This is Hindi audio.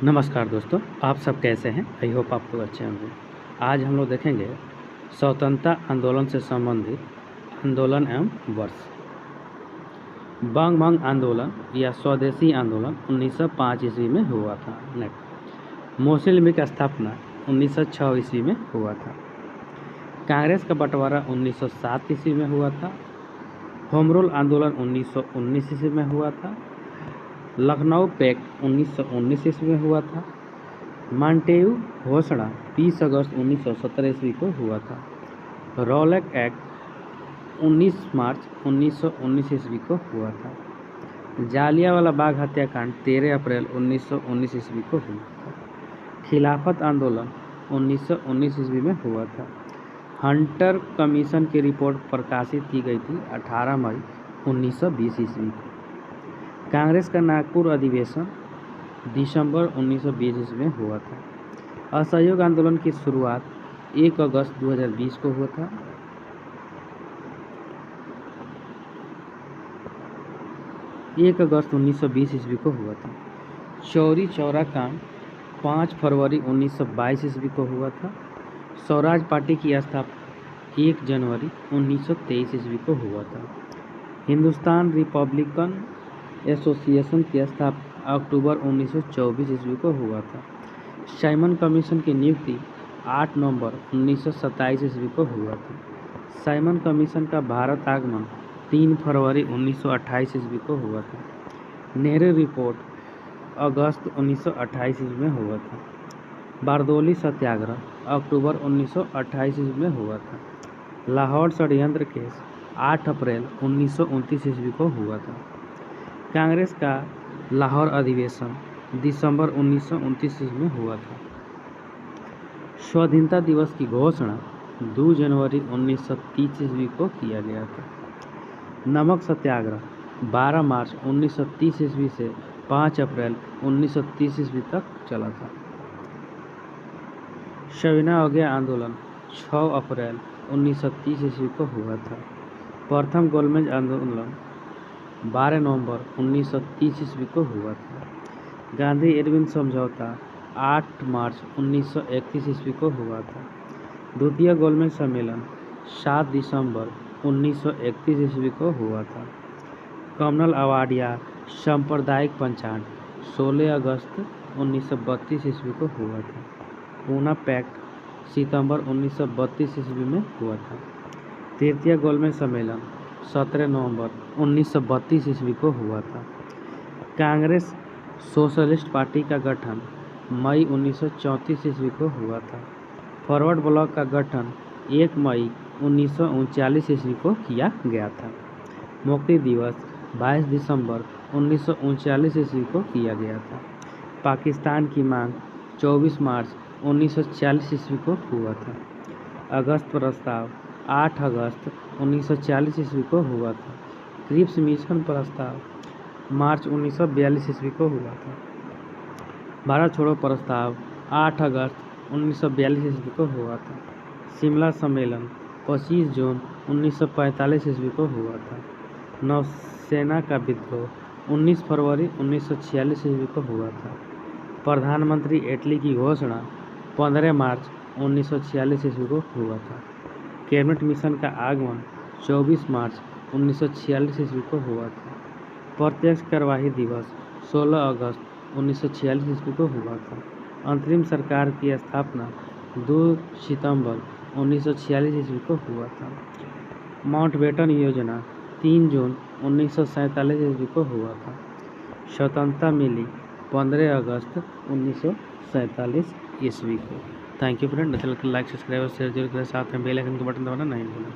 नमस्कार दोस्तों, आप सब कैसे हैं? आई होप आप लोग अच्छे होंगे। आज हम लोग देखेंगे स्वतंत्रता आंदोलन से संबंधित आंदोलन एवं वर्ष। बंग भंग आंदोलन या स्वदेशी आंदोलन 1905 ईस्वी में हुआ था। नेक्स्ट, मुस्लिम लीग की स्थापना 1906 ईस्वी में हुआ था। कांग्रेस का बंटवारा 1907 ईस्वी में हुआ था। होम रूल आंदोलन 1919 ईस्वी में हुआ था। लखनऊ पैक्ट 1919 ईस्वी में हुआ था। मॉन्टेग्यू घोषणा 20 अगस्त 1917 ईस्वी को हुआ था। रॉलेट एक्ट 19 मार्च 1919 ईस्वी को हुआ था। जालियांवाला बाग हत्याकांड 13 अप्रैल 1919 ईस्वी को हुआ था। खिलाफत आंदोलन 1919 ईस्वी में हुआ था। हंटर कमीशन की रिपोर्ट प्रकाशित की गई थी 18 मई 1920 ईस्वी को। कांग्रेस का नागपुर अधिवेशन दिसंबर 1920 ईस्वी में हुआ था। असहयोग आंदोलन की शुरुआत 1 अगस्त 2020 को हुआ था। एक अगस्त 1920 ईस्वी को हुआ था। चौरी चौरा कांड 5 फरवरी 1922 ईस्वी को हुआ था। स्वराज पार्टी की स्थापना 1 जनवरी 1923 ईस्वी को हुआ था। हिंदुस्तान रिपब्लिकन एसोसिएशन की स्थापना अक्टूबर 1924 ईस्वी को हुआ था। साइमन कमीशन की नियुक्ति 8 नवंबर 1927 ईस्वी को हुआ था। साइमन कमीशन का भारत आगमन 3 फरवरी 1928 ईस्वी को हुआ था। नेहरू रिपोर्ट अगस्त 1928 ईस्वी में हुआ था। बारदोली सत्याग्रह अक्टूबर 1928 ईस्वी में हुआ था। लाहौर षड्यंत्र केस 8 अप्रैल 1929 ईस्वी को हुआ था। कांग्रेस का लाहौर अधिवेशन दिसंबर 1929 ईस्वी में हुआ था। स्वाधीनता दिवस की घोषणा 2 जनवरी 1930 ईस्वी को किया गया था। नमक सत्याग्रह 12 मार्च 1930 ईस्वी से 5 अप्रैल 1930 ईस्वी तक चला था। सविनय अवज्ञा आंदोलन 6 अप्रैल 1930 ईस्वी को हुआ था। प्रथम गोलमेज आंदोलन 12 नवंबर 1930 ईस्वी को हुआ था। गांधी इरविन समझौता 8 मार्च 1931 ईस्वी को हुआ था। द्वितीय गोलमेज सम्मेलन 7 दिसंबर 1931 ईस्वी को हुआ था। कम्युनल अवार्ड या सांप्रदायिक पंचांग 16 अगस्त 1932 ईस्वी को हुआ था। पूना पैक्ट सितंबर 1932 ईस्वी में हुआ था। तृतीय गोलमेज सम्मेलन 17 नवंबर 1932 ईस्वी को हुआ था। कांग्रेस सोशलिस्ट पार्टी का गठन मई 1934 ईस्वी को हुआ था। फॉरवर्ड ब्लॉक का गठन 1 मई 1939 ईस्वी को किया गया था। मुक्ति दिवस 22 दिसंबर 1939 ईस्वी को किया गया था। पाकिस्तान की मांग 24 मार्च 1946 ईस्वी को हुआ था। अगस्त प्रस्ताव 8 अगस्त 1940 ईस्वी को हुआ था। क्रिप्स मिशन प्रस्ताव मार्च 1942 ईस्वी को हुआ था। भारत छोड़ो प्रस्ताव 8 अगस्त 1942 ईस्वी को हुआ था। शिमला सम्मेलन 25 जून 1945 ईस्वी को हुआ था। नौसेना का विद्रोह 19 फरवरी 1946 ईस्वी को हुआ था। प्रधानमंत्री इटली की घोषणा 15 मार्च 1946 ईस्वी को हुआ था। कैबिनेट मिशन का आगमन 24 मार्च 1946 ईस्वी को हुआ था। प्रत्यक्ष कार्यवाही दिवस 16 अगस्त 1946 ईस्वी को हुआ था। अंतरिम सरकार की स्थापना 2 सितंबर 1946 ईस्वी को हुआ था। माउंटबेटन योजना 3 जून 1947 ईस्वी को हुआ था। स्वतंत्रता मिली 15 अगस्त 1947 ईस्वी को। Thank you friend. अच्छा लगता है लाइक सब्सक्राइब और शेयर जरूर करें। साथ में बेल आइकन का बटन दबाना नहीं भूलें।